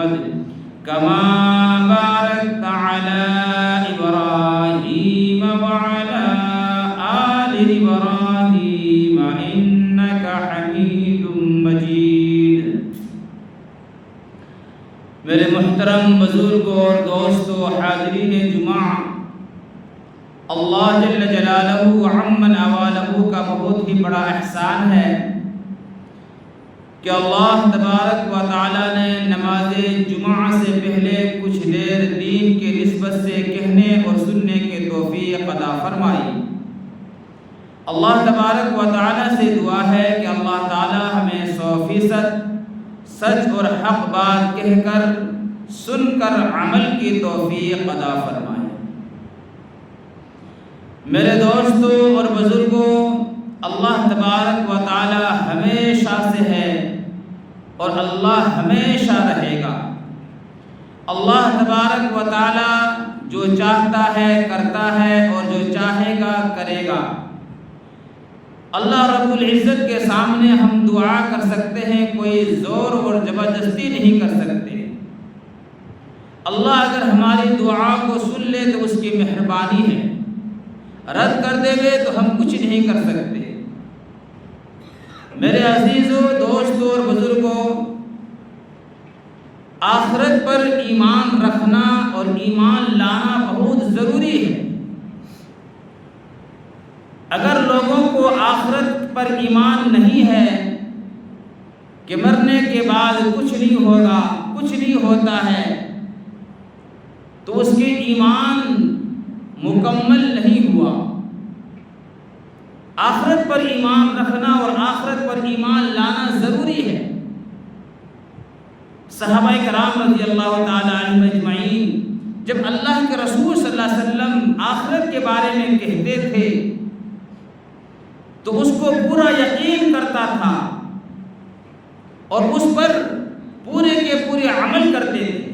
محمد كما باركت على إبراهيم وعلى آل إبراهيم إنك حميد مجيد۔ میرے محترم بزرگوں اور دوستوں، حاضرین جمعہ، اللہ جل جلالہ عمن اوالہ کا بہت ہی بڑا احسان ہے کہ اللہ تبارک و تعالیٰ نے نماز جمعہ سے پہلے کچھ دیر دین کے نسبت سے کہنے اور سننے کے توفیق عطا فرمائی۔ اللہ تبارک و تعالیٰ سے دعا ہے کہ اللہ تعالیٰ ہمیں 100% سچ اور حق بات کہہ کر سن کر عمل کی توفیق عطا فرمائے۔ میرے دوستوں اور بزرگوں، اللہ تبارک و تعالی ہمیشہ سے ہے اور اللہ ہمیشہ رہے گا۔ اللہ تبارک و تعالی جو چاہتا ہے کرتا ہے اور جو چاہے گا کرے گا۔ اللہ رب العزت کے سامنے ہم دعا کر سکتے ہیں، کوئی زور اور زبردستی نہیں کر سکتے۔ اللہ اگر ہماری دعا کو سن لے تو اس کی مہربانی ہے، رد کر دے گے تو ہم کچھ نہیں کر سکتے۔ میرے عزیزوں، دوستوں اور بزرگوں، آخرت پر ایمان رکھنا اور ایمان لانا بہت ضروری ہے۔ اگر لوگوں کو آخرت پر ایمان نہیں ہے کہ مرنے کے بعد کچھ نہیں ہوگا، کچھ نہیں ہوتا ہے، تو اس کے ایمان مکمل نہیں ہوا۔ آخرت پر ایمان رکھنا اور آخرت پر ایمان لانا ضروری ہے۔ صحابہ کرام رضی اللہ تعالی عنہم اجمعین جب اللہ کے رسول صلی اللہ علیہ وسلم آخرت کے بارے میں کہتے تھے تو اس کو پورا یقین کرتا تھا اور اس پر پورے کے پورے عمل کرتے تھے۔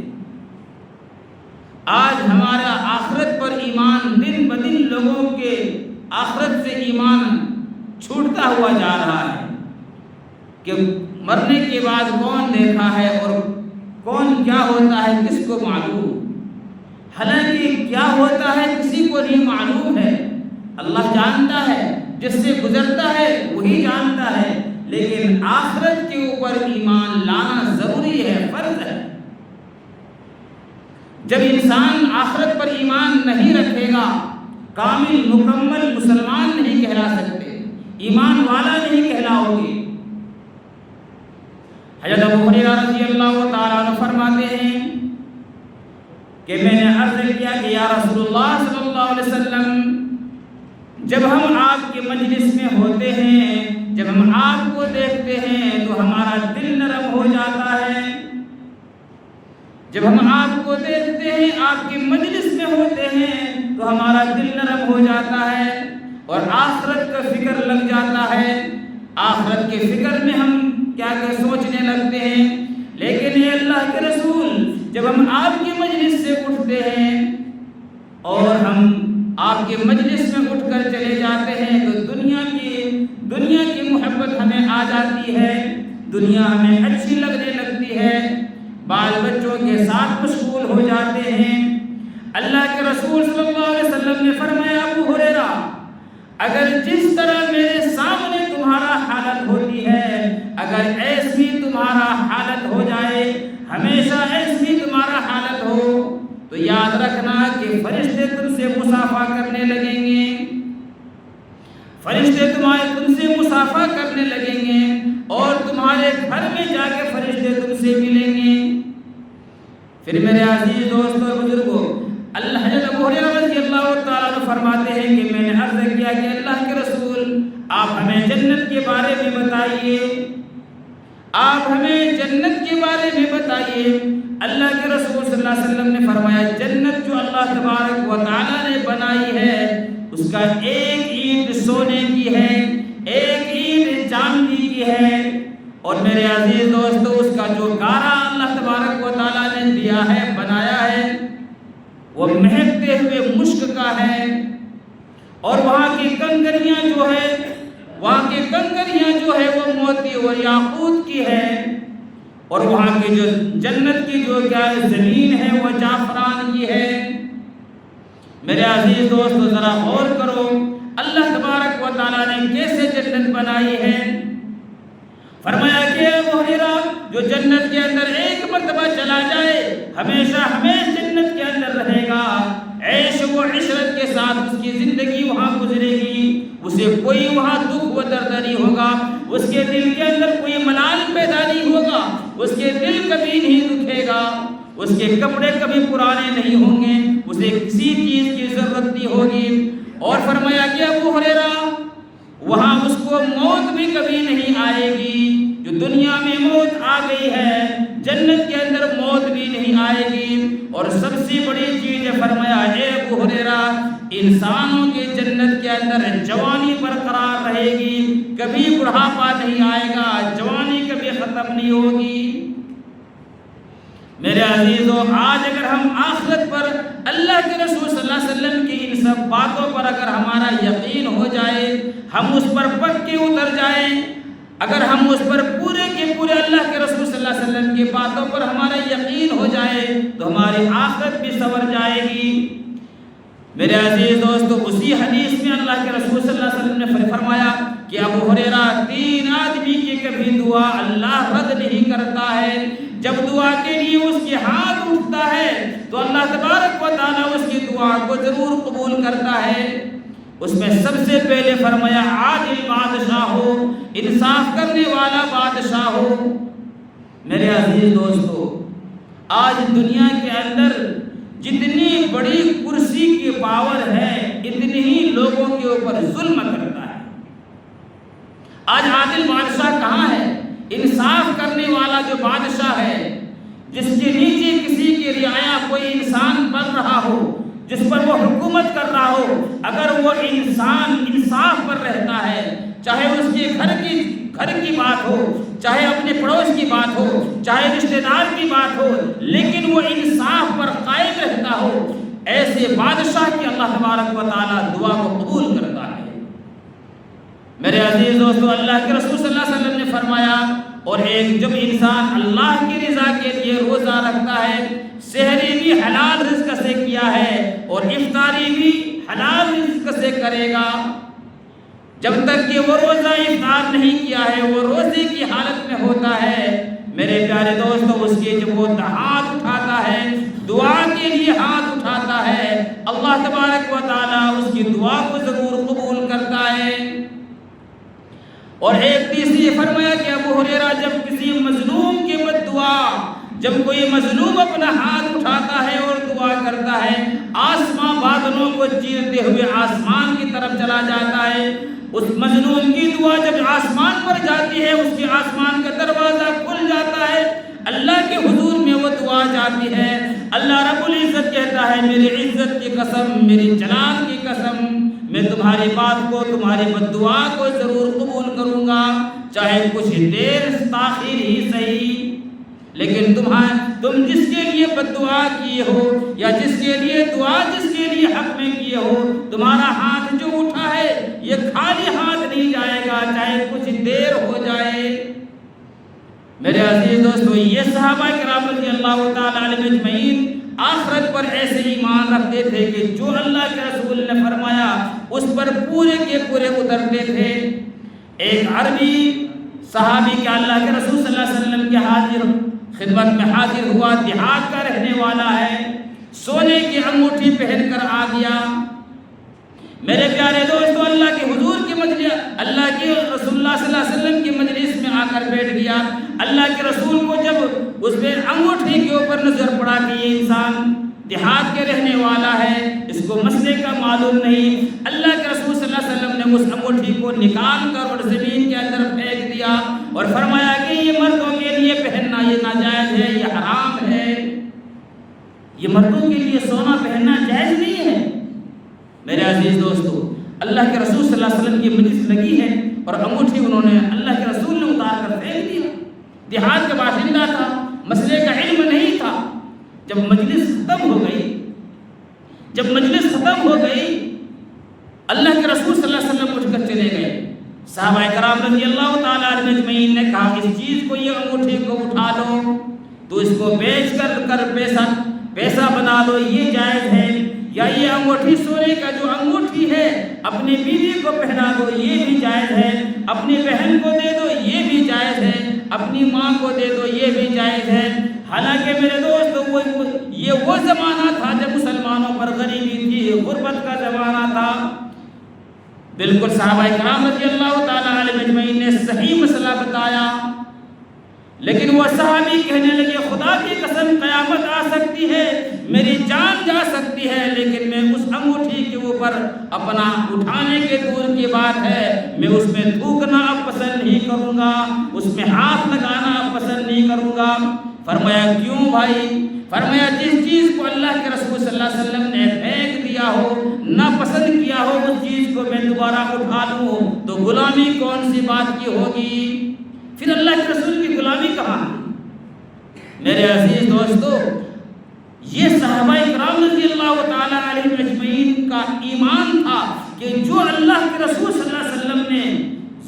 آج ہمارا آخرت پر ایمان دن بدن لوگوں کے آخرت سے ایمان چھوٹتا ہوا جا رہا ہے کہ مرنے کے بعد کون دیکھا ہے اور کون کیا ہوتا ہے کس کو معلوم۔ حالانکہ کیا ہوتا ہے کسی کو نہیں معلوم ہے، اللہ جانتا ہے، جس سے گزرتا ہے وہی جانتا ہے، لیکن آخرت کے اوپر ایمان لانا ضروری ہے، فرض ہے۔ جب انسان آخرت پر ایمان نہیں رکھے گا، کامل مکمل مسلمان نہیں کہلا سکتے، ایمان والا نہیں کہلاؤ گے۔ حضرت ابو ہریرہ رضی اللہ تعالیٰ عنہ فرماتے ہیں کہ میں نے عرض کیا کہ یا رسول اللہ صلی اللہ علیہ وسلم، جب ہم آپ کے مجلس میں ہوتے ہیں، جب ہم آپ کو دیکھتے ہیں تو ہمارا دل نرم ہو جاتا ہے۔ جب ہم آپ کو دیکھتے ہیں، آپ کے مجلس میں ہوتے ہیں تو ہمارا دل نرم ہو جاتا ہے اور آخرت کا فکر لگ جاتا ہے۔ آخرت کے فکر میں ہم کیا سوچنے لگتے ہیں۔ لیکن اے اللہ کے رسول، جب ہم آپ کے مجلس سے اٹھتے ہیں اور ہم آپ کے مجلس میں اٹھ کر چلے جاتے ہیں تو دنیا کی محبت ہمیں آ جاتی ہے، دنیا ہمیں اچھی لگنے لگتی ہے، بال بچوں کے ساتھ مشغول ہو جاتے ہیں۔ اللہ کے رسول صلی اللہ علیہ وسلم نے فرمایا ابو ہریرہ، اگر جس طرح میرے سامنے تمہارا حالت ہوتی ہے، اگر ایسی تمہارا حالت ہو جائے، ہمیشہ ایسی تمہارا حالت ہو، تو یاد رکھنا کہ فرشتے تم سے مصافحہ کرنے لگیں گے، فرشتے تم سے مصافحہ کرنے لگیں گے اور تمہارے گھر میں جا کے فرشتے تم سے ملیں گے۔ پھر میرے عزیز دوستوں اور بزرگوں، حضرت ابو ہریرہ رضی اللہ تعالیٰ عنہ فرماتے ہیں کہ میں نے عرض کیا کہ اللہ کے رسول، آپ ہمیں جنت کے بارے میں بتائیے، آپ ہمیں جنت کے بارے میں بتائیے۔ اللہ کے رسول صلی اللہ علیہ وسلم نے فرمایا جنت جو اللہ تبارک و تعالیٰ نے بنائی ہے اس کا ایک اینٹ سونے کی ہے، ایک اینٹ چاندی کی ہے، اور میرے عزیز دوستو اس کا جو گارا اللہ تبارک و تعالیٰ نے دیا ہے، بنایا ہے، وہ مہکتے ہوئے مشک کا ہے، اور وہاں کی کنکریاں جو ہے وہ موتی اور یاقوت کی ہے، اور وہاں کی جو جنت کی جو کیا زمین ہے وہ زعفران کی ہے۔ میرے عزیز دوستو ذرا غور کرو اللہ تبارک و تعالیٰ نے کیسے جنت بنائی ہے۔ فرمایا کہ ابو ہریرہ جو جنت کے اندر ایک مرتبہ چلا جائے ہمیشہ جنت کے اندر رہے گا، عیش و عشرت کے ساتھ اس کی زندگی وہاں گزرے گی، اسے کوئی وہاں دکھ و درد نہیں ہوگا، اس کے دل کے اندر کوئی ملال پیدا نہیں ہوگا، اس کے دل کبھی نہیں دکھے گا، اس کے کپڑے کبھی پرانے نہیں ہوں گے، اسے کسی چیز کی ضرورت نہیں ہوگی۔ اور فرمایا کہ ابو ہریرہ وہاں اس کو موت بھی کبھی نہیں آئے گی، جو دنیا میں موت آ گئی ہے جنت کے اندر موت بھی نہیں آئے گی۔ اور سب سے بڑی چیز ہے فرمایا اے ابو ہریرہ انسانوں کے جنت کے اندر جوانی برقرار رہے گی، کبھی بڑھاپا نہیں آئے گا، جوانی کبھی ختم نہیں ہوگی۔ میرے عزیزو آج اگر ہم آخرت پر اللہ کے رسول صلی اللہ علیہ وسلم کی ان سب باتوں پر اگر ہمارا یقین ہو جائے، ہم اس پر پکے اتر جائیں، اگر ہم اس پر پورے کے پورے اللہ کے رسول صلی اللہ علیہ وسلم کی باتوں پر ہمارا یقین ہو جائے تو ہماری آخرت بھی سنور جائے گی۔ میرے عزیز دوستو اسی حدیث میں اللہ کے رسول صلی اللہ علیہ وسلم نے فرمایا کہ ابو ہریرہ 3 آدمی کی کبھی دعا اللہ رد نہیں کرتا ہے، جب دعا کے لیے اس کے ہاتھ اٹھتا ہے تو اللہ تبارک و تعالیٰ اس کی دعا کو ضرور قبول کرتا ہے۔ اس میں سب سے پہلے فرمایا عادل بادشاہ ہو، انصاف کرنے والا بادشاہ ہو۔ میرے عزیز دوستو آج دنیا کے اندر جتنی بڑی کرسی کی پاور ہے اتنی ہی لوگوں کے اوپر ظلم کرتا ہے۔ آج عادل بادشاہ کہاں ہے؟ انصاف کرنے والا جو بادشاہ ہے جس کے نیچے کسی کی رعایا کوئی انسان بن رہا ہو، جس پر وہ حکومت کر رہا ہو، اگر وہ انسان انصاف پر رہتا ہے، چاہے اس کے گھر کی بات ہو، چاہے اپنے پڑوس کی بات ہو، چاہے رشتہ دار کی بات ہو، لیکن وہ انصاف پر قائم رہتا ہو، ایسے بادشاہ کی اللہ تبارک و تعالیٰ دعا کو قبول کرتا ہے۔ میرے عزیز دوستو اللہ کے رسول صلی اللہ علیہ وسلم نے فرمایا اور ایک جب انسان اللہ کی رضا کے لیے روزہ رکھتا ہے، سحری بھی حلال رزق سے کیا ہے اور افطاری بھی حلال رزق سے کرے گا، جب تک کہ وہ روزہ افطار نہیں کیا ہے وہ روزے کی حالت میں ہوتا ہے، میرے پیارے دوستو اس کے جب وہ ہاتھ اٹھاتا ہے دعا کے لیے ہاتھ اٹھاتا ہے، اللہ تبارک و تعالیٰ اس کی دعا کو ضرور قبول کرتا ہے۔ اور ایک تیسری فرمایا کہ ابو ہریرہ جب کسی مظلوم کی بددعا، جب کوئی مظلوم اپنا ہاتھ اٹھاتا ہے اور دعا کرتا ہے، آسمان بادلوں کو چیرتے ہوئے آسمان کی طرف چلا جاتا ہے، اس مظلوم کی دعا جب آسمان پر جاتی ہے اس کے آسمان کا دروازہ کھل جاتا ہے، اللہ کے حضور میں وہ دعا جاتی ہے، اللہ رب العزت کہتا ہے میری عزت کی قسم، میری جلال کی قسم، میں تمہاری بات کو تمہاری بددعا کو ضرور قبول کروں گا، چاہے کچھ دیر تاخیر ہی صحیح، لیکن تم جس کے لیے بددعا کیے ہو یا جس کے لیے دعا جس کے لیے حق میں کیے ہو، تمہارا ہاتھ جو اٹھا ہے یہ خالی ہاتھ نہیں جائے گا، چاہے کچھ دیر ہو جائے۔ میرے عزیز دوستو یہ صحابہ کرام رضی اللہ تعالیٰ عنہم اجمعین آخرت پر ایسے ایمان رکھتے تھے کہ جو اللہ کے رسول نے فرمایا اس پر پورے کے پورے اترتے تھے۔ ایک عربی صحابی کہ اللہ کے رسول صلی اللہ علیہ وسلم کے خدمت میں حاضر ہوا، دیہات کا رہنے والا ہے، سونے کی انگوٹھی پہن کر آ گیا۔ میرے پیارے دوستو اللہ کے حضور کی مجلس، اللہ کے رسول اللہ صلی اللہ علیہ وسلم کی مجلس میں آ کر بیٹھ گیا۔ اللہ کے رسول کو جب اس پہ انگوٹھی کے اوپر نظر پڑا کہ یہ انسان دیہات کے رہنے والا ہے، اس کو مسئلے کا معلوم نہیں، اللہ کے رسول صلی اللہ علیہ وسلم نے اس انگوٹھی کو نکال کر اور زمین کے اندر پھینک دیا اور فرمایا کہ یہ مردوں کے لیے پہننا یہ ناجائز ہے، یہ حرام ہے، یہ مردوں کے لیے سونا پہننا جائز نہیں ہے۔ میرے عزیز دوستو اللہ کے رسول صلی اللہ علیہ وسلم کی مجلس لگی ہے اور انگوٹھی انہوں نے اللہ کے رسول نے اتار کر پھینک دیا۔ دیہات کا باشندہ تھا، مسئلے کا علم نہیں تھا۔ جب مجلس ختم ہو گئی اللہ کے رسول صلی اللہ علیہ وسلم اٹھ کر چلے گئے، صحابہ کرام رضی اللہ تعالیٰ عنہ اجمعین نے کہا اس چیز کو، یہ انگوٹھی کو اٹھا لو، تو اس کو بیچ کر پیسہ بنا لو، یہ جائز ہے، یا یہ انگوٹھی سونے کا جو انگوٹھی ہے اپنی بیوی کو پہنا دو، یہ بھی جائز ہے، اپنی بہن کو دے دو، یہ بھی جائز ہے، اپنی ماں کو دے دو، یہ بھی جائز ہے۔ حالانکہ میرے دوست یہ وہ زمانہ تھا جب مسلمانوں پر غریبی تھی، غربت کا زمانہ تھا۔ بالکل صحابہ کرام رضی اللہ تعالیٰ علیہ اجمعین نے صحیح مسئلہ بتایا، لیکن وہ صحابی کہنے لگے خدا کی قسم قیامت آ سکتی ہے، میری جان جا سکتی ہے، لیکن میں اس انگوٹھی کے اوپر اپنا اٹھانے کے دور کی بات ہے، میں اس میں تھوکنا پسند نہیں کروں گا، اس میں ہاتھ لگانا پسند نہیں کروں گا۔ فرمایا کیوں بھائی؟ فرمایا جس چیز کو اللہ کے رسول صلی اللہ علیہ وسلم نے پھینک دیا ہو، ناپسند کیا ہو، اس چیز کو میں دوبارہ اٹھا لوں تو غلامی کون سی بات کی ہوگی؟ پھر اللہ کے رسول کی غلامی کہاں؟ میرے عزیز دوستو، یہ صحابہ کرام رضی اللہ تعالیٰ علیہ اجمعین کا ایمان تھا کہ جو اللہ کے رسول صلی اللہ علیہ وسلم نے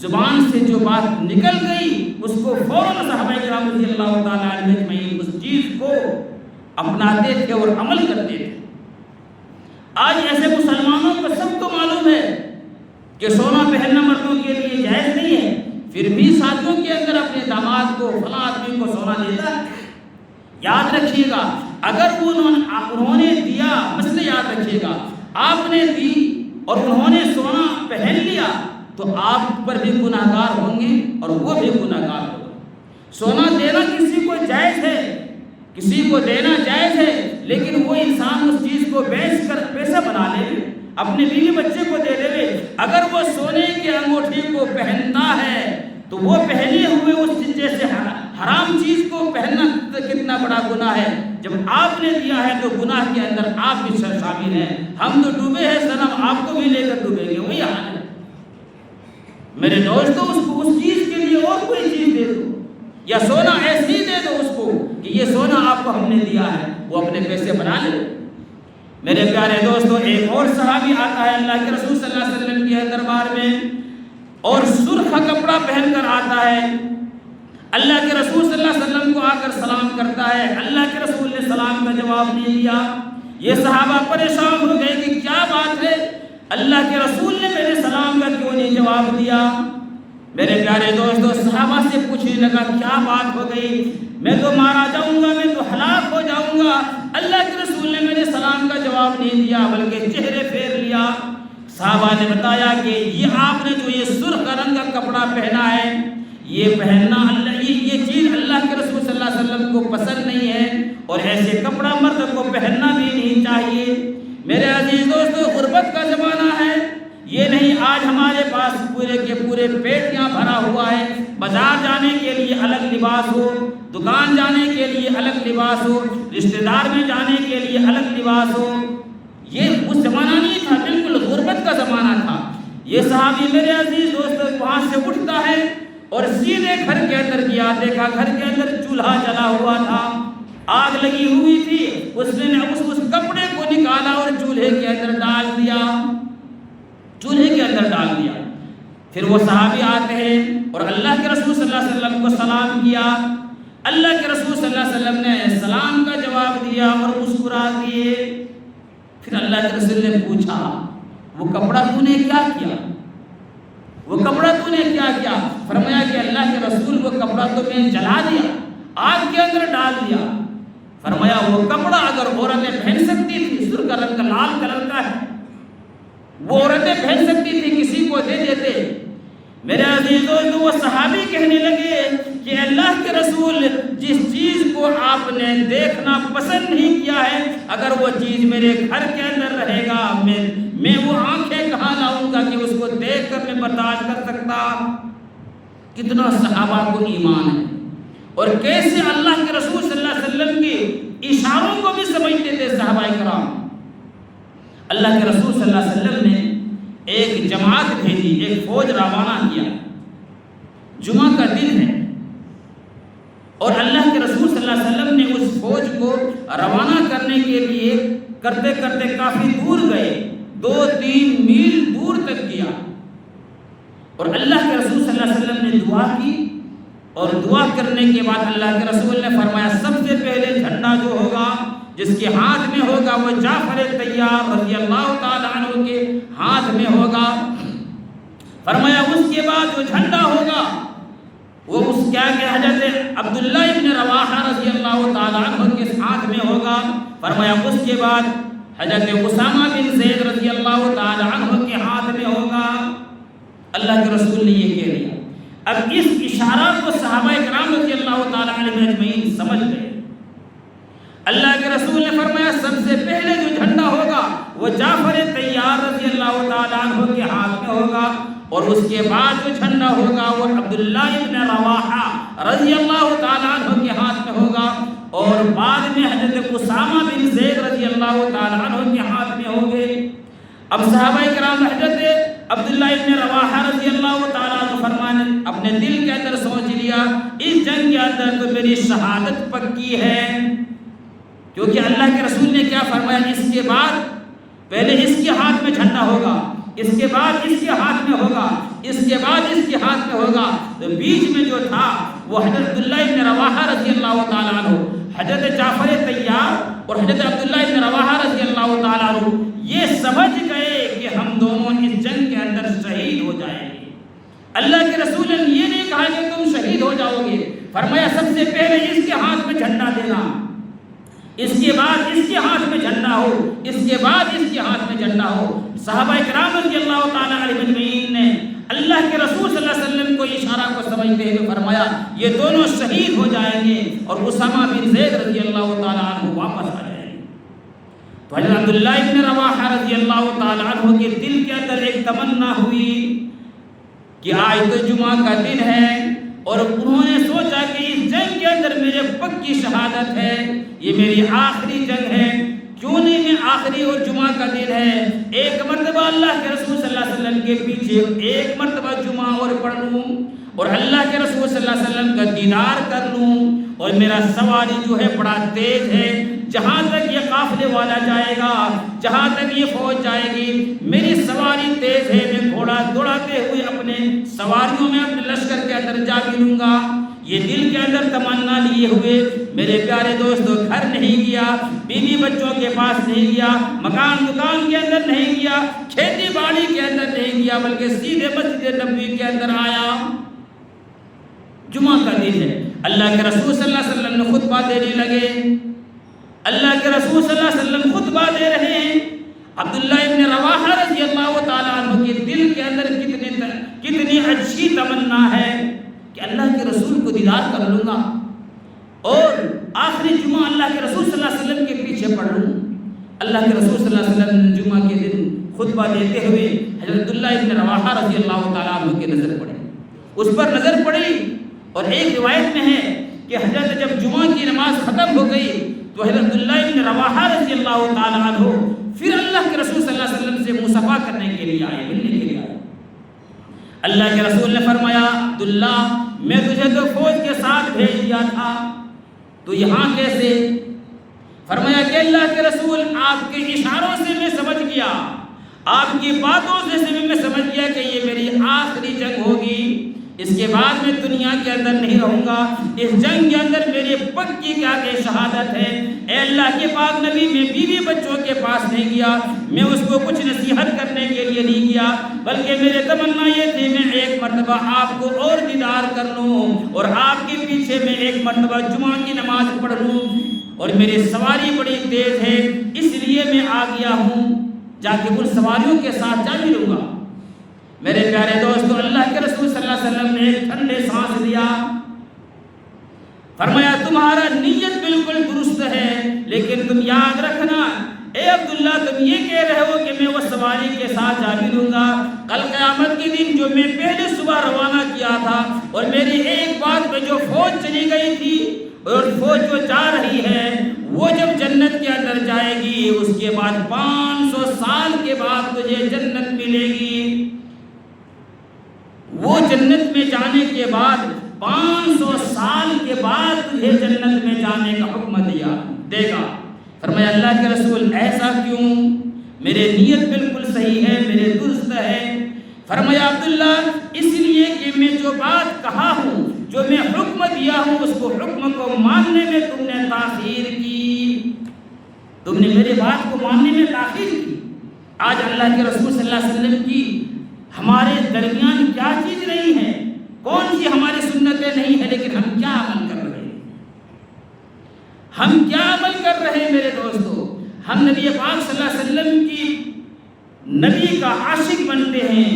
زبان سے جو بات نکل گئی اس کو فوراً صحابہ کرام رضی اللہ تعالیٰ علیہ اجمعین اس چیز کو اپناتے تھے اور عمل کرتے تھے۔ آج ایسے مسلمانوں کو سب کو معلوم ہے کہ سونا پہننا مردوں کے لیے جائز نہیں ہے، پھر بھی ساتھیوں کے اندر اپنے داماد کو فلاں آدمی کو سونا دیتا ہے۔ یاد رکھیے گا، اگر انہوں نے دیا، مسئلہ یاد رکھیے گا، آپ نے دی اور انہوں نے سونا پہن لیا تو آپ پر بھی گناہگار ہوں گے اور وہ بھی گناہگار ہوگا۔ سونا دینا کسی کو جائز ہے، کسی کو دینا جائز ہے، لیکن وہ انسان اس چیز کو بیچ کر پیسہ بنا لے، اپنے بیوی بچے کو دے دے۔ اگر وہ سونے کی انگوٹھی کو پہنتا ہے تو وہ پہنے ہوئے اس جیسے حرام چیز کو پہننا کتنا بڑا گناہ ہے۔ جب آپ نے دیا ہے تو گناہ کے اندر آپ بھی شامل ہیں۔ ہم تو ڈوبے ہیں صنم، آپ کو بھی لے کر ڈوبیں گے، وہی حال ہے۔ میرے دوستو، اس چیز کے لیے اور کوئی چیز دے دو، یا سونا ایسے ہی دے دو اس کو کہ یہ سونا آپ کو ہم نے دیا ہے، وہ اپنے پیسے بنا لے۔ میرے پیارے دوستو، ایک اور صحابی آتا ہے اللہ کے رسول صلی اللہ علیہ وسلم کے دربار میں اور سرخ کپڑا پہن کر آتا ہے، اللہ کے رسول صلی اللہ علیہ وسلم کو آ کر سلام کرتا ہے۔ اللہ کے رسول نے سلام کا جواب نہیں دیا۔ یہ صحابہ پریشان ہو گئے کہ کیا بات ہے، اللہ کے رسول نے میرے سلام کا کیوں نہیں جواب دیا؟ میرے پیارے دوستو، صحابہ سے پوچھنے لگا کیا بات ہو گئی، میں تو مارا جاؤں گا، میں تو ہلاک ہو جاؤں گا، اللہ کے رسول نے میرے سلام کا جواب نہیں دیا بلکہ چہرے پھیر لیا۔ صحابہ نے بتایا کہ یہ آپ نے جو یہ سرخ رنگ کا کپڑا پہنا ہے، یہ پہننا یہ چیز اللہ کے رسول صلی اللہ علیہ وسلم کو پسند نہیں ہے، اور ایسے کپڑا مرد کو پہننا بھی نہیں چاہیے۔ میرے عزیز دوستو، غربت کا زمانہ ہے، یہ نہیں آج ہمارے پاس پورے کے پورے پیٹیاں بھرا ہوا ہے، بازار جانے کے لیے الگ لباس ہو، دکان جانے کے لیے الگ لباس ہو، رشتہ دار میں جانے کے لیے الگ لباس ہو۔ یہ اس زمانہ نہیں تھا، بالکل غربت کا زمانہ تھا۔ یہ صحابی میرے عزیز دوستو وہاں سے اٹھتا ہے اور سیدھے گھر کے اندر گیا، دیکھا گھر کے اندر چولہا جلا ہوا تھا، آگ لگی ہوئی تھی، اس نے اس کپڑے کو نکالا اور چولہے کے اندر ڈال دیا، چولہے کے اندر ڈال دیا۔ پھر وہ صحابی آتے ہیں اور اللہ کے رسول صلی اللہ علیہ وسلم کو سلام کیا۔ اللہ کے رسول صلی اللہ علیہ وسلم نے سلام کا جواب دیا اور مسکرا دیے۔ پھر اللہ کے رسول نے پوچھا وہ کپڑا تو نے کیا کیا، وہ کپڑا تو نے کیا کیا؟ فرمایا کہ اللہ کے رسول وہ کپڑا تو میں جلا دیا، آگ کے اندر ڈال دیا۔ فرمایا وہ کپڑا اگر عورتیں پہن سکتی تھی، سرخ رنگ کا لال کلر کا ہے، وہ عورتیں پہن سکتی تھی، کسی کو دے دیتے۔ میرے عزیزوں، وہ صحابی کہنے لگے کہ اللہ کے رسول جس چیز کو آپ نے دیکھنا پسند نہیں کیا ہے، اگر وہ چیز میرے گھر کے اندر رہے گا، میں وہ آنکھیں کہاں لاؤں گا کہ اس کو دیکھ کر میں برداشت کر سکتا؟ کتنا صحابہ کو ایمان ہے، اور کیسے اللہ کے رسول صلی اللہ علیہ وسلم کے اشاروں کو بھی سمجھتے تھے صحابہ کرام۔ اللہ کے رسول صلی اللہ علیہ وسلم نے ایک جماعت بھیجی، ایک فوج روانہ کیا، جمعہ کا دن ہے، اور اللہ کے رسول صلی اللہ علیہ وسلم نے اس فوج کو روانہ کرنے کے لیے کرتے کرتے کافی دور گئے، 2-3 میل دور تک کیا۔ اور اللہ کے رسول صلی اللہ علیہ وسلم نے دعا کی، اور دعا کرنے کے بعد اللہ کے رسول نے فرمایا سب سے پہلے جھنڈا جو ہوگا جس کے ہاتھ میں ہوگا وہ جعفر طیار رضی اللہ تعالی عنہ کے ہاتھ میں ہوگا۔ فرمایا اس کے بعد جو جھنڈا ہوگا وہ اس کیا کہ حضرت عبداللہ ابن رواحہ رضی اللہ تعالی عنہ کے ہاتھ میں ہوگا۔ فرمایا اس کے بعد حضرت اسامہ بن زید رضی اللہ تعالی عنہ کے ہاتھ میں ہوگا۔ اللہ کے رسول نے یہ کہہ دیا۔ اب اس اشارہ کو صحابہ کرام رضی اللہ تعالی عنہم اجمعین سمجھ گئے۔ اللہ کے رسول نے فرمایا سب سے پہلے جو جھنڈا ہوگا وہ جعفر طیار رضی اللہ تعالی عنہ کے ہاتھ میں ہوگا، اور اس کے بعد جو جھنڈا ہوگا وہ عبداللہ ابن رواحہ رضی اللہ تعالی عنہ کے ہاتھ میں ہوگا، اور بعد میں حضرت اسامہ بن زید رضی اللہ تعالی عنہ کے ہاتھ میں ہوں گے۔ اب صحابہ کرام حضرت عبداللہ ابن رواحہ رضی اللہ تعالیٰ عنہ فرمانے اپنے دل کے اندر سوچ لیا اس جنگ کے اندر تو میری شہادت پکی ہے، کیونکہ اللہ کے رسول نے کیا فرمایا اس کے بعد پہلے اس کے ہاتھ میں جھنڈا ہوگا، اس کے بعد اس کے ہاتھ میں ہوگا، اس کے بعد اس کے ہاتھ میں ہوگا، تو بیچ میں جو تھا وہ حضرت عبداللہ ابن رواحہ رضی اللہ تعالیٰ عنہ، حضرت جعفر طیار اور حضرت عبداللہ ابن رواحہ رضی اللہ تعالیٰ عنہ یہ سمجھ گئے کہ ہم دونوں اس جنگ کے اندر شہید ہو جائیں گے۔ اللہ کے رسول نے یہ نہیں کہا کہ تم شہید ہو جاؤ گے، فرمایا سب سے پہلے اس کے ہاتھ میں جھنڈا دینا، اس کے بعد اس کے ہاتھ میں جھنڈا ہو، اس کے بعد اس کے ہاتھ میں جھنڈا ہو۔ صحابہ کرام رضی اللہ تعالیٰ علیہ اجمعین نے اللہ کے رسول صلی اللہ علیہ وسلم کو اشارہ کو سمجھتے ہوئے فرمایا یہ دونوں شہید ہو جائیں گے اور اسامہ بن زید رضی اللہ تعالیٰ عنہ واپس آ جائیں گے۔ تو حضرت عبداللہ ابن رواحہ رضی اللہ تعالیٰ عنہ کے دل کے اندر ایک تمنا ہوئی کہ آج تو جمعہ کا دن ہے، اور انہوں نے سوچا کہ اس جنگ کے اندر میرے پکی شہادت ہے، یہ میری آخری جنگ ہے، کیوں نہیں میں آخری اور جمعہ کا دن ہے ایک مرتبہ اللہ کے رسول صلی اللہ علیہ وسلم کے پیچھے ایک مرتبہ جمعہ اور پڑھ لوں اور اللہ کے رسول صلی اللہ علیہ وسلم کا دیدار کر لوں، اور میرا سواری جو ہے بڑا تیز ہے، جہاں تک یہ قافلے والا جائے گا، جہاں تک یہ فوج جائے گی، میری سواری تیز ہے، میں گھوڑا دوڑاتے ہوئے اپنے سواریوں میں اپنے لشکر کے اندر جا ملوں گا۔ یہ دل کے اندر تمنا لیے ہوئے میرے پیارے دوستو گھر نہیں گیا، بیوی بچوں کے پاس نہیں گیا، مکان دکان کے اندر نہیں گیا، کھیتی باڑی کے اندر نہیں گیا، بلکہ سیدھے مسجد نبوی کے اندر آیا۔ جمعہ کا دن ہے، اللہ کے رسول صلی اللہ علیہ وسلم نے خطبہ دینے لگے، اللہ کے رسول صلی اللہ علیہ وسلم خطبہ دے رہے ہیں۔ عبداللہ ابن رواحہ رضی اللہ تعالیٰ عنہ کے دل کے اندر کتنی اچھی تمنا ہے کہ اللہ کے رسول کو دیدار کر لوں گا اور آخری جمعہ اللہ کے رسول صلی اللہ علیہ وسلم کے پیچھے پڑھ لوں۔ اللہ کے رسول صلی اللہ علیہ وسلم نے جمعہ کے دن خطبہ دیتے ہوئے حضرت عبداللہ ابن رواحہ رضی اللہ تعالیٰ عنہ کی نظر پڑی، اس پر نظر پڑی، اور ایک روایت میں ہے کہ حضرت جب جمعہ کی نماز ختم ہو گئی تو حضرت عبداللہ ابن رواحہ رضی اللہ تعالیٰ عنہ پھر اللہ کے رسول صلی اللہ علیہ وسلم سے مصافحہ کرنے کے لیے آئے، ملنے کے لیے آئے۔ اللہ کے رسول نے فرمایا عبداللہ میں تجھے تو فوج کے ساتھ بھیج دیا تھا، تو یہاں کیسے؟ فرمایا کہ اللہ کے رسول آپ کے اشاروں سے میں سمجھ گیا، آپ کی باتوں سے میں سمجھ گیا کہ یہ میری آخری جنگ ہوگی، اس کے بعد میں دنیا کے اندر نہیں رہوں گا، اس جنگ کے اندر میری پکی کیا کہ شہادت ہے۔ اے اللہ کے پاک نبی میں بیوی بچوں کے پاس نہیں گیا، میں اس کو کچھ نصیحت کرنے کے لیے نہیں گیا، بلکہ میرے تمنا یہ تھی میں ایک مرتبہ آپ کو اور دیدار کر لوں اور آپ کے پیچھے میں ایک مرتبہ جمعہ کی نماز پڑھ لوں، اور میری سواری بڑی تیز ہے اس لیے میں آ گیا ہوں، جا کے ان سواریوں کے ساتھ جا ملوں گا۔ میرے پیارے دوستو اللہ کے رسول صلی اللہ علیہ وسلم نے ایک ٹھنڈے سانس لیا، فرمایا تمہارا نیت بالکل درست ہے، لیکن تم یاد رکھنا اے عبداللہ تم یہ کہہ رہے ہو کہ میں وہ سواری کے ساتھ جا ملوں گا، کل قیامت کے دن جو میں پہلے صبح روانہ کیا تھا اور میری ایک بات پہ جو فوج چلی گئی تھی اور فوج جو جا رہی ہے وہ جب جنت کے اندر جائے گی اس کے بعد 500 سال کے بعد تجھے جنت ملے گی، وہ جنت میں جانے کے بعد 500 سال کے بعد تجھے جنت میں جانے کا حکم دے گا۔ فرمایا اللہ کے رسول ایسا کیوں؟ میرے نیت بالکل صحیح ہے، میرے درست ہے۔ فرمایا عبداللہ اس لیے کہ میں جو بات کہا ہوں، جو میں حکم دیا ہوں، اس کو حکم کو ماننے میں تم نے تاخیر کی، تم نے میری بات کو ماننے میں تاخیر کی۔ آج اللہ کے رسول صلی اللہ علیہ وسلم کی ہمارے درمیان کیا چیز نہیں ہے، کون سی ہماری سنتیں نہیں ہیں، لیکن ہم کیا عمل کر رہے ہیں، ہم کیا عمل کر رہے ہیں میرے دوستو؟ ہم نبی پاک صلی اللہ علیہ وسلم کی نبی کا عاشق بنتے ہیں،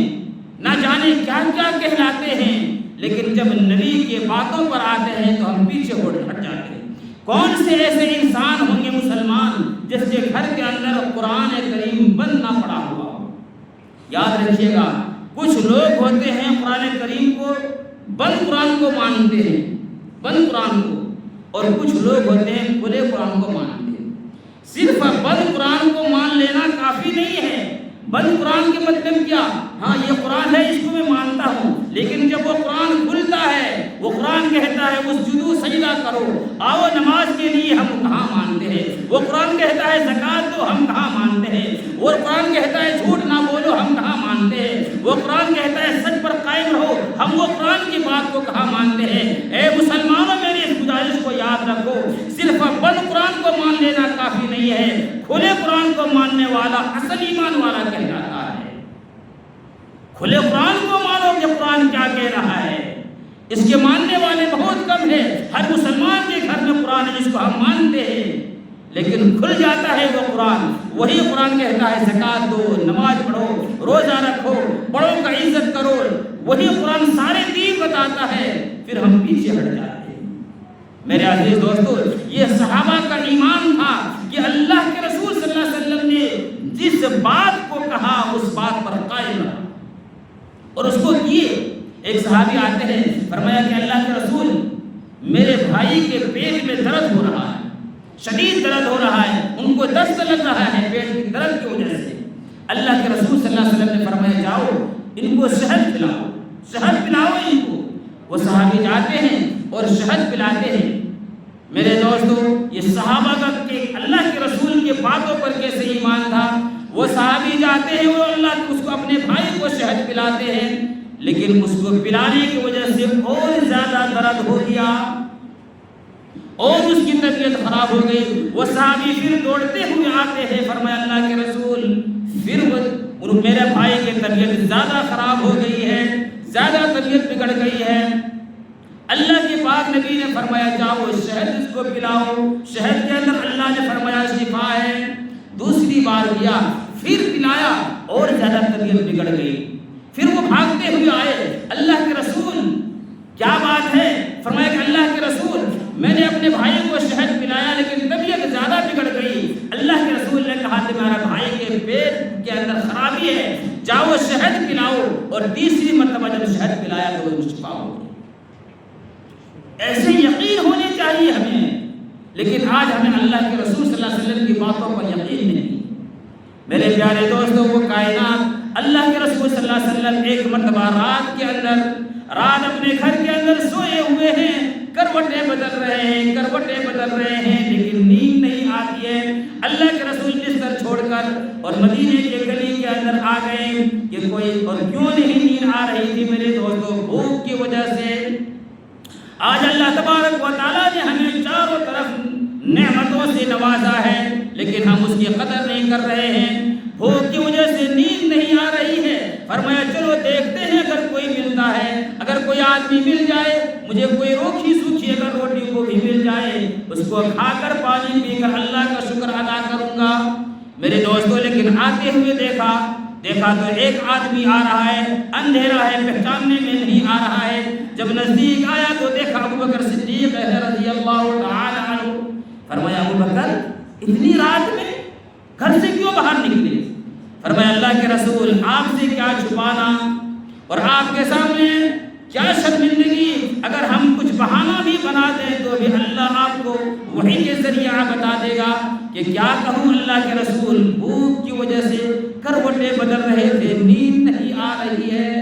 نہ جانے کیا کیا کہلاتے ہیں، لیکن جب نبی کے باتوں پر آتے ہیں تو ہم پیچھے ہٹ جاتے ہیں۔ کون سے ایسے انسان ہوں گے مسلمان جس کے گھر کے اندر قرآن کریم بند نہ پڑا ہوا ہو؟ یاد رکھیے گا، کچھ لوگ ہوتے ہیں قرآن کریم کو بند قرآن کو مانتے ہیں، بند قرآن کو، اور کچھ لوگ ہوتے ہیں کھلے قرآن کو مانتے ہیں۔ صرف بند قرآن کو مان لینا کافی نہیں ہے۔ بند قرآن کے مطلب کیا؟ ہاں یہ قرآن ہے، اس کو میں مانتا ہوں، لیکن جب وہ قرآن کھلتا ہے، وہ قرآن کہتا ہے اسجدوا سجدہ کرو، آؤ نماز کے لیے، ہم کہاں مانتے ہیں؟ وہ قرآن کہتا ہے زکوٰۃ دو، ہم کہاں مانتے ہیں؟ وہ قرآن کہتا ہے جھوٹ نہ بولو، ہم کہاں مانتے ہیں؟ وہ قرآن کہتا ہے سچ پر قائم رہو، ہم وہ قرآن کی بات کو کہاں مانتے ہیں؟ اے مسلمانوں، میری اس گزارش کو یاد رکھو، صرف بند قرآن کو مان لینا کافی نہیں ہے، کھلے قرآن کو ماننے والا اصل ایمان والا کہلاتا ہے۔ کھلے قرآن کو مانو کہ قرآن کیا کہہ رہا ہے، اس کے ماننے والے بہت کم ہیں۔ ہر مسلمان کے گھر میں قرآن ہے جس کو ہم مانتے ہیں، لیکن کھل جاتا ہے وہ قرآن، وہی قرآن کہتا ہے زکوٰۃ دو، نماز پڑھو، روزہ رکھو، بڑوں کا عزت کرو، وہی قرآن سارے دین بتاتا ہے، پھر ہم پیچھے ہٹ جاتے ہیں۔ میرے عزیز دوستو، یہ صحابہ کا ایمان تھا کہ اللہ کے رسول صلی اللہ علیہ وسلم نے جس بات کو کہا اس بات پر قائم رہا اور اس کو کیے۔ ایک صحابی آتے ہیں، فرمایا کہ اللہ کے رسول، میرے بھائی کے پیٹ میں درد ہو رہا ہے، شدید درد ہو رہا ہے، ان کو دست لگ رہا ہے پیٹ کی درد کی وجہ سے۔ اللہ کے رسول صلی اللہ علیہ وسلم نے فرمایا جاؤ ان کو شہد پلاؤ، شہد پلاؤ ان کو۔ وہ صحابی جاتے ہیں اور شہد پلاتے ہیں۔ میرے دوستو، یہ صحابہ کا کہ اللہ کے رسول کی باتوں پر کیسے ایمان تھا۔ وہ صحابی جاتے ہیں، وہ اللہ اس کو اپنے بھائی کو شہد پلاتے ہیں، لیکن اس کو پلانے کی وجہ سے اور زیادہ درد ہو گیا اور اس کی طبیعت خراب ہو گئی۔ وہ صحابی پھر دوڑتے ہوئے آتے ہیں، فرمایا اللہ کے رسول، پھر وہ میرے بھائی کی طبیعت زیادہ خراب ہو گئی ہے، زیادہ طبیعت بگڑ گئی ہے۔ اللہ کے پاک نبی نے فرمایا جاؤ شہد اس کو پلاؤ، شہد کے اندر اللہ نے فرمایا شفا ہے۔ دوسری بار کیا، پھر پلایا اور زیادہ طبیعت بگڑ گئی۔ پھر وہ بھاگتے ہوئے آئے، اللہ کے رسول کیا بات ہے؟ فرمایا کہ اللہ کے رسول، میں نے اپنے بھائی کو شہد پلایا لیکن طبیعت زیادہ بگڑ گئی۔ اللہ کے رسول نے کہا کہ میرا بھائی کے پیٹ کے اندر خرابی ہے، جاؤ شہد پلاؤ، اور تیسری مرتبہ جب شہد پلایا تو وہ شفا ہو گئی۔ ایسے یقین ہونی چاہیے ہمیں، لیکن آج ہمیں اللہ کے رسول صلی اللہ علیہ وسلم کی باتوں پر یقین نہیں۔ میرے پیارے دوستوں، وہ کائنات اللہ کے رسول صلی اللہ علیہ وسلم ایک مرتبہ رات اپنے گھر کے اندر سوئے ہوئے ہیں، کروٹیں بدل رہے ہیں لیکن نیند نہیں آتی ہے۔ اللہ کے رسول بستر چھوڑ کر اور مدینے کے گلی کے اندر آ گئے کہ کوئی، اور کیوں نہیں نیند آ رہی تھی میرے دوستوں؟ بھوک کی وجہ سے۔ آج اللہ تبارک و تعالیٰ نے ہمیں چاروں طرف نعمتوں سے نوازا ہے، لیکن ہم اس کی قدر نہیں کر رہے ہیں۔ بھوک کی وجہ سے نیند نہیں آ رہی ہے، فرمایا چلو دیکھتے ہیں اگر کوئی ملتا ہے، اگر کوئی آدمی مل جائے، مجھے کوئی روکھی سوکھی اگر روٹی کو بھی مل جائے، اس کو کھا کر پانی پی کر اللہ کا شکر ادا کروں گا۔ میرے دوستوں، لیکن آتے ہوئے دیکھا تو ایک آدمی آ رہا ہے، اندھیرا ہے، پہچاننے میں نہیں آ رہا ہے۔ جب نزدیک آیا تو دیکھا ابوبکر صدیق رضی اللہ تعالی عنہ۔ فرمایا ابوبکر اتنی رات میں گھر سے کیوں باہر نکلے؟ فرمایا اللہ کے رسول، آپ سے کیا چھپانا اور آپ کے سامنے کیا شرمندگی، اگر ہم کچھ بہانہ بھی بنا دیں تو بھی اللہ آپ کو وحی کے ذریعہ بتا دے گا کہ کیا کہوں اللہ کے رسول، بھوک کی وجہ سے کروٹیں بدل رہے تھے، نیند نہیں آ رہی ہے،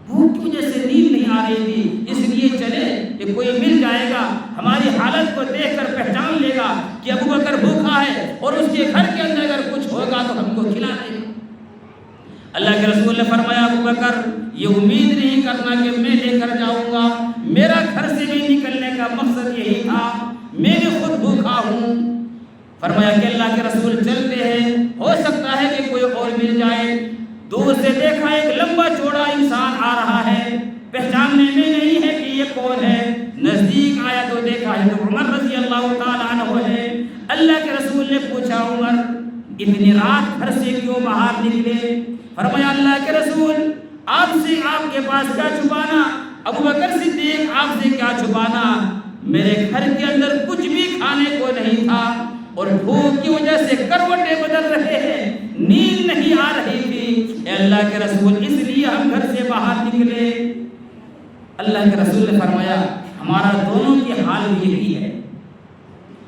بھوک کی وجہ سے نیند نہیں آ رہی تھی، اس لیے چلے کہ کوئی مل جائے گا، ہماری حالت کو دیکھ کر پہچان لے گا کہ ابوبکر بھوکا ہے اور اس کے گھر کے اندر اگر کچھ ہوگا تو ہم کو کھلا دے گا۔ اللہ کے رسول نے فرمایا ابوبکر یہ امید نہیں کرنا کہ میں لے کر جاؤں گا، میرا گھر سے بھی نکلنے کا مقصد یہی تھا، میں بھی خود بھوکا ہوں۔ فرمایا کہ اللہ کے رسول چلتے ہیں، ہو سکتا ہے کہ کوئی اور مل جائے۔ دور سے دیکھا ایک لمبا چوڑا انسان آ رہا ہے، پہچاننے میں نہیں ہے کہ یہ کون ہے۔ نزدیک آیا تو دیکھا ہے تو عمر رضی اللہ تعالیٰ عنہ ہے۔ اللہ کے رسول نے پوچھا عمر اتنی رات گھر سے کیوں باہر نکلے؟ فرمایا اللہ کے رسول آپ سے آپ کے پاس کیا چھپانا، ابو بکر صدیق آپ سے کیا چھپانا، میرے گھر کے اندر کچھ بھی کھانے کو نہیں تھا اور بھوک کی وجہ سے کروٹیں بدل رہے ہیں، نیند نہیں آ رہی تھی، اے اللہ کے رسول اس لیے ہم گھر سے باہر نکلے۔ اللہ کے رسول نے فرمایا ہمارا دونوں کی حال یہی ہے۔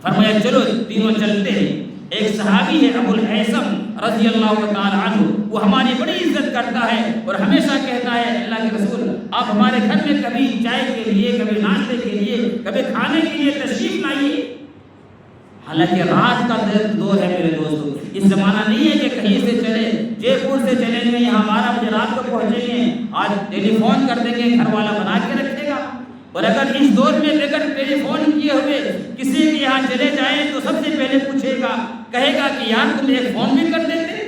فرمایا چلو تینوں چلتے ہیں۔ ایک صحابی ہے ابو الحیثم رضی اللہ تعالی عنہ، وہ ہماری بڑی عزت کرتا ہے اور ہمیشہ کہتا ہے اللہ کے رسول آپ ہمارے گھر میں کبھی چائے کے لیے، کبھی ناشتے کے لیے، کبھی کھانے کے لیے تشریف لائیے۔ حالانکہ رات کا دور ہے میرے دوستو، اس زمانہ نہیں ہے کہ کہیں سے چلے، جے پور سے چلیں گے یہاں 12 بجے رات کو پہنچیں گے، آج ٹیلی فون کر دیں گے گھر والا بنا کے رکھے گا۔ اور اگر اس دور میں بغیر ٹیلی فون کیے ہوئے کسی کے یہاں چلے جائیں تو سب سے پہلے پوچھے گا، کہے گا کہ یار تم ایک فون بھی کر دیتے،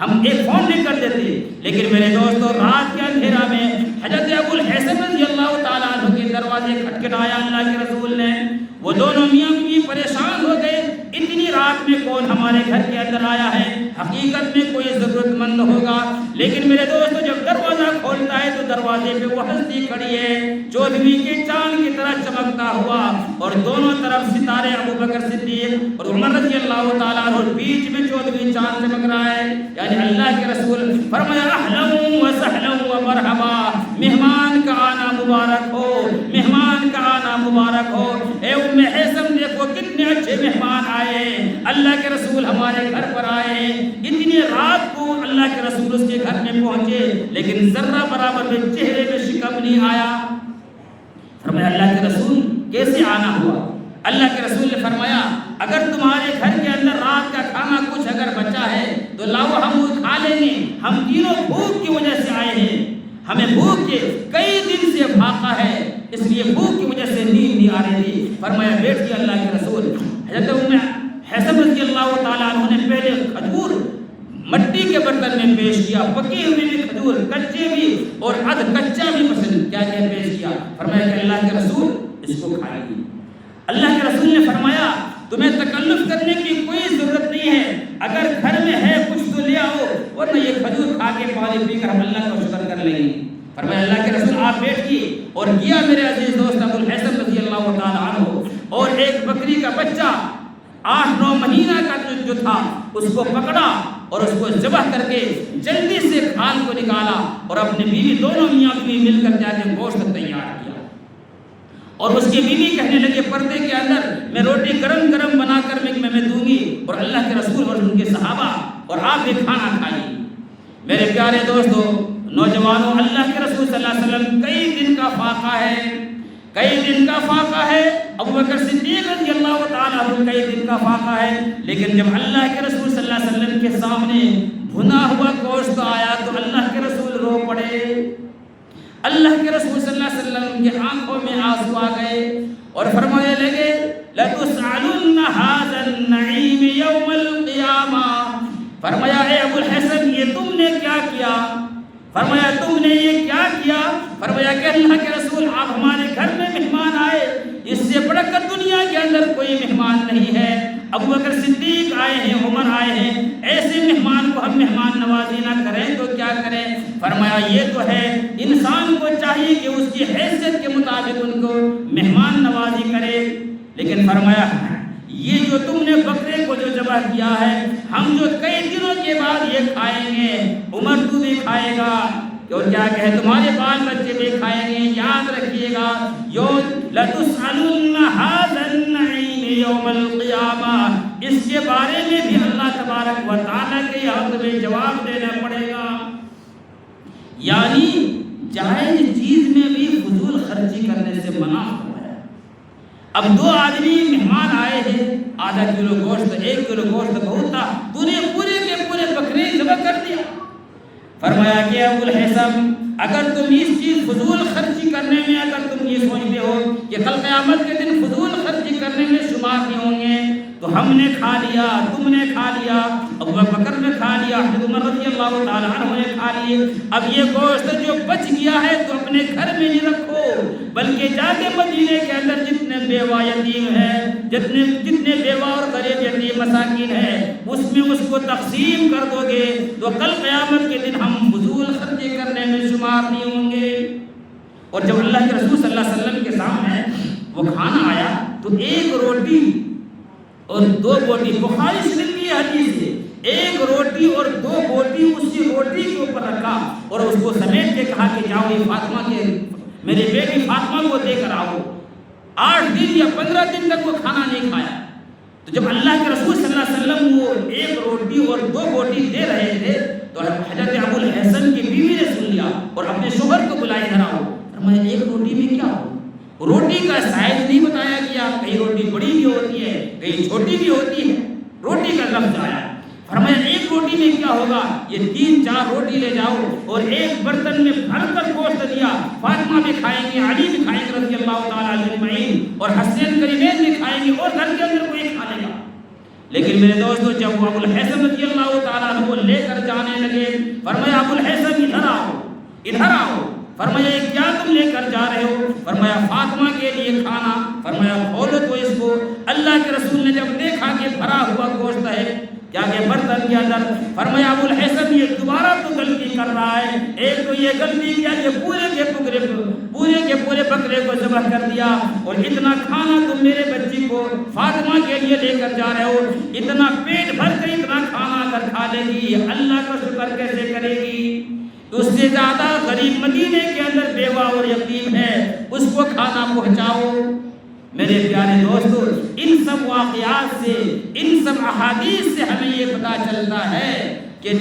ہم ایک فون بھی کر دیتے۔ لیکن میرے دوستو رات کے اندھیرا میں حضرت ابو الحیثم رضی اللہ تعالیٰ عنہ کے دروازے کھٹکھٹایا اللہ کے رسول نے، وہ دونوں میاں بیوی پریشان ہو گئے، اتنی رات میں کون ہمارے گھر کے اندر آیا ہے، حقیقت میں کوئی ضرورت مند ہوگا۔ لیکن میرے دوستو جب دروازہ کھولتا ہے تو دروازے پہ وہ ہستی کھڑی ہے 14ویں کے چاند کی طرح چمکتا ہوا، اور دونوں طرف ستارے ابو بکر صدیق اور عمر رضی اللہ تعالیٰ عنہ، بیچ میں 14ویں چاند چمک رہا ہے۔ یعنی اللہ کے رسول فرمایا اہلا و سہلا و مرحبا، مہمان کا آنا مبارک ہو، مہمان کا آنا مبارک ہو۔ اے ام حیثم دیکھو کتنے اچھے مہمان آئے ہیں، اللہ کے رسول ہمارے گھر پر آئے ہیں۔ اتنی رات کو اللہ کے رسول اس کے گھر میں پہنچے لیکن ذرہ برابر میں چہرے میں شکم نہیں آیا۔ فرمایا اللہ کے رسول کیسے آنا ہوا؟ اللہ کے رسول نے فرمایا اگر تمہارے گھر کے اندر رات کا کھانا کچھ اگر بچا ہے تو لاؤ ہم وہ کھا لیں گے، ہم تینوں بھوک کی وجہ سے آئے ہیں، ہمیں بھوک کے کئی دن سے بھاگا ہے، اس لیے بھوک کی وجہ سے نیند نہیں آ رہی تھی۔ فرمایا بیٹھیے اللہ کے رسول۔ حضرت ام حیثم رضی اللہ تعالیٰ عنہ نے پہلے کھجور مٹی کے برتن میں پیش کیا، پکی ہوئی بھی کھجور، کچے بھی اور ادھ کچا بھی پسند کیا پیش کیا۔ فرمایا کہ اللہ کے رسول اس کو کھائیے۔ اللہ کے رسول نے فرمایا تمہیں تکلف کرنے کی کوئی ضرورت نہیں ہے، اگر گھر میں ہے کچھ تو لے آؤ، ورنہ یہ کھجور کھا کے پانی پی کر ہم اللہ کا شکر کر لیں گے۔ فرمایا اللہ کے رسول آپ بیٹھیے، اور کیا میرے عزیز دوست ابو الحیثم رضی اللہ تعالیٰ عنہ، اور ایک بکری کا بچہ 8-9 مہینہ کا جو تھا اس کو پکڑا اور اس کو ذبح کر کے جلدی سے کھال کو نکالا اور اپنی بیوی دونوں میاں بیوی مل کر جا کے گوشت تیار کیا، اور اس کی بیوی کہنے لگے پردے کے اندر میں روٹی گرم گرم بنا کر میں دوں گی، اور اللہ کے رسول اور ان کے صحابہ اور آپ بھی کھانا کھائیے۔ میرے پیارے دوستو نوجوانوں، اللہ کے رسول صلی اللہ علیہ وسلم کئی دن کا فاقہ ہے، کئی دن کا فاقہ ہے، ابو بکر صدیق رضی اللہ تعالیٰ عنہ کئی دن کا فاقہ ہے، لیکن جب اللہ کے رسول صلی اللہ علیہ وسلم کے سامنے بھنا ہوا گوشت آیا تو اللہ کے رسول رو پڑے۔ اللہ کے رسول صلی اللہ علیہ وسلم کی آنکھوں میں آنسو آ گئے اور فرمانے لگے لَتُسْأَلُنَّ هَذَا النَّعِيمِ يَوْمَ الْقِيَامَةِ۔ فرمایا اے ابو الحسن یہ تم نے کیا کیا؟ فرمایا تم نے یہ کیا کیا؟ فرمایا کہ اللہ کے رسول آپ ہمارے گھر میں مہمان آئے، اس سے بڑھ کر دنیا کے اندر کوئی مہمان نہیں ہے۔ ابو بکر صدیق آئے ہیں، عمر آئے ہیں، ایسے مہمان کو ہم مہمان نوازی نہ کریں تو کیا کریں؟ فرمایا یہ تو ہے انسان کو چاہیے کہ اس کی حیثیت کے مطابق ان کو مہمان نوازی کرے، لیکن فرمایا یہ جو تم نے بکرے کو جو ذبح کیا ہے ہم جو کئی دنوں کے بعد یہ کھائیں گے، عمر تو بھی کھائے گا اور کیا کہے تمہارے بال بچے بھی کھائیں گے، یاد رکھیے گا لَتُسْأَلُنَّ هَذَا النَّعِيمِ يَوْمَ الْقِيَامَةِ، اس کے بارے میں بھی اللہ تبارک و تعالیٰ کے یہاں تمہیں جواب دینا پڑے گا۔ یعنی جائز چیز میں بھی فضول خرچی کرنے سے منع ہوا ہے۔ اب 2 آدمی مہمان آئے ہیں، آدھا کلو گوشت 1 کلو گوشت بہت تھا، تو نے پورے کے پورے بکرے ذبح کر دیا۔ فرمایا کہ ابو الحسن اگر تم اس چیز فضول خرچی کرنے میں اگر تم یہ سوچتے ہو کہ کل قیامت کے دن فضول خرچی کرنے میں شمار نہیں ہوں گے تو ہم نے کھا لیا، تم نے کھا لیا، ابو بکر نے کھا لیا، حضرت عمر رضی اللہ تعالیٰ عنہ نے کھا لیے، اب یہ گوشت جو بچ گیا ہے تو اپنے گھر میں نہیں رکھو، بلکہ جا کے مدینے کے اندر جتنے بیوہ یتیم ہیں، جتنے بیوہ اور غریب یتیم مساکین ہیں، اس میں اس کو تقسیم کر دو گے تو کل قیامت کے دن ہم فضول خرچی کرنے میں شمار نہیں ہوں گے۔ اور جب اللہ کے رسول صلی اللہ علیہ وسلم کے سامنے وہ کھانا آیا تو ایک روٹی اور دو بوٹی، بخاری شریف کی یہ حدیث ہے، ایک روٹی اور دو بوٹی اسی روٹی کے اوپر رکھا اور اس کو سمیٹ کے کہا کہ جاؤ یہ فاطمہ کے میری بیٹی فاطمہ کو دے کر آؤ۔ 8 دن یا 15 دن تک وہ کھانا نہیں کھایا۔ تو جب اللہ کے رسول صلی اللہ علیہ وسلم وہ ایک روٹی اور دو بوٹی دے رہے تھے تو حضرت ابو الحسن کی بیوی نے سن لیا اور اپنے شوہر کو بلائے ادھر آؤ۔ فرمایا ایک روٹی میں کیا ہو؟ روٹی کا سائز نہیں بتایا گیا، کئی روٹی بڑی بھی ہوتی ہے کئی چھوٹی بھی ہوتی ہے، روٹی کا لفظ آیا۔ فرمایا ایک روٹی میں کیا ہوگا؟ یہ 3-4 روٹی لے جاؤ اور ایک برتن میں بھر کر گوشت دیا، فاطمہ بھی کھائیں گے، علی بھی کھائیں گے رضی اللہ تعالیٰ عنہ اجمعین، اور حسین کریمین بھی کھائیں گے اور گھر کے اندر کوئی کھا لے گا۔ لیکن میرے دوستو جب وہ ابو الحسن رضی اللہ تعالیٰ عنہ کو لے کر جانے لگے، فرمایا ابو الحسن ادھر آؤ، ادھر آؤ۔ فرمایا کیا تم لے کر جا رہے ہو؟ فرمایا فاطمہ کے لیے کھانا۔ فرمایا کھولو تو اس کو۔ اللہ کے رسول نے جب دیکھا کہ بھرا ہوا گوشت ہے کیا کہ برتن کے اندر، فرمایا ابو الحسن یہ دوبارہ تو غلطی کر رہا ہے، ایک تو یہ غلطی کیا کہ پورے کے پورے بکرے کو ذبح کر دیا، اور اتنا کھانا تم میرے بچی کو فاطمہ کے لیے لے کر جا رہے ہو، اتنا پیٹ بھر کے اتنا کھانا اگر کھا لے گی اللہ کا شکر کیسے کرے گی؟ اس سے زیادہ غریب مدینے کے اندر بیوہ اور یتیم ہے، اس کو کھانا پہنچاؤ۔ میرے پیارے دوستو ان سب واقعات سے، ان سب احادیث سے ہمیں یہ پتہ چلتا ہے کہ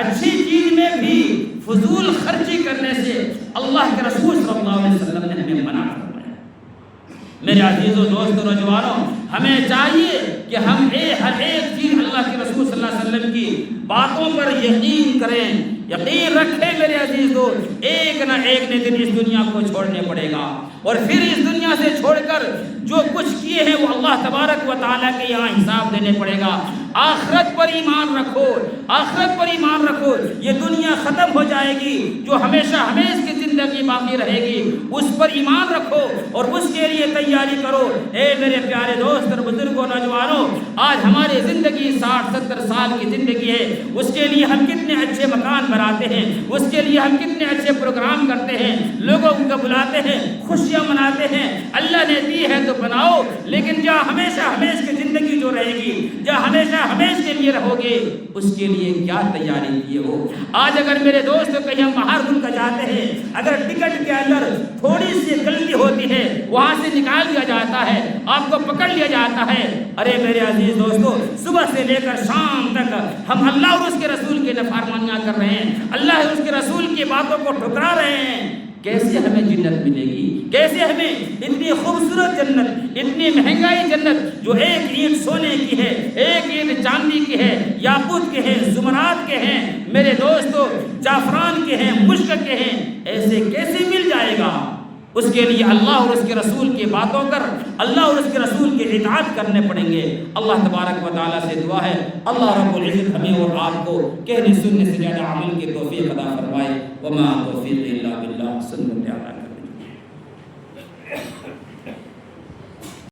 اچھی چیز میں بھی فضول خرچی کرنے سے اللہ کے رسول صلی اللہ علیہ وسلم نے ہمیں منع فرمایا۔ میرے عزیزو دوستو نوجوانوں، ہمیں چاہیے کہ ہم ہر ایک چیز اللہ کے رسول صلی اللہ علیہ وسلم کی باتوں پر یقین کریں، یقین رکھیں میرے عزیز دوست، ایک نہ ایک دن اس دنیا کو چھوڑنے پڑے گا، اور پھر اس دنیا سے چھوڑ کر جو کچھ کیے ہیں وہ اللہ تبارک و تعالیٰ کے یہاں حساب دینے پڑے گا۔ آخرت پر ایمان رکھو، آخرت پر ایمان رکھو، یہ دنیا ختم ہو جائے گی، جو ہمیشہ ہمیش کی زندگی باقی رہے گی اس پر ایمان رکھو اور اس کے لیے تیاری کرو۔ اے میرے پیارے دوست اور بزرگوں نوجوانوں، آج ہماری زندگی 60-70 سال کی زندگی ہے، اس کے لیے ہم کتنے اچھے مکان بناتے ہیں، اس کے لیے ہم کتنے اچھے پروگرام کرتے ہیں، لوگوں کو بلاتے ہیں، خوشیاں مناتے ہیں۔ اللہ نے دی ہے تو بناؤ، لیکن جہاں ہمیشہ ہمیش کی زندگی جو رہے گی، جہاں ہمیشہ ہمیش کے لیے رہو گے، اس کے لیے کیا تیاری کیے ہو؟ آج اگر میرے دوست کہیں ہم باہر ملک جاتے ہیں، اگر ٹکٹ کے اندر تھوڑی سی غلطی ہوتی ہے وہاں سے نکال دیا جاتا ہے، آپ کو پکڑ لیا جاتا ہے۔ ارے میرے عزیز دوستو، صبح سے لے کر شام تک ہم اللہ اور اس کے رسول کی نافرمانیاں کر رہے ہیں، اللہ اور اس کے رسول کی باتوں کو ٹھکرا رہے ہیں، کیسے ہمیں جنت ملے گی؟ کیسے ہمیں اتنی خوبصورت جنت، اتنی مہنگائی جنت جو ایک اینٹ سونے کی ہے، ایک اینٹ چاندی کی ہے، یاقوت کے ہیں، زمرات کے ہیں، میرے دوستو جعفران کے ہیں، مشک کے ہیں، ایسے کیسے مل جائے گا؟ اس کے لیے اللہ اور اس کے رسول کی باتوں کر، اللہ اور اس کے رسول کی اطاعت کرنے پڑیں گے۔ اللہ تبارک و تعالیٰ سے دعا ہے اللہ رب العزت ہمیں اور آپ کو کہنے سننے سے زیادہ عمل کی توفیق عطا فرمائے۔ وما توفیق الا باللہ۔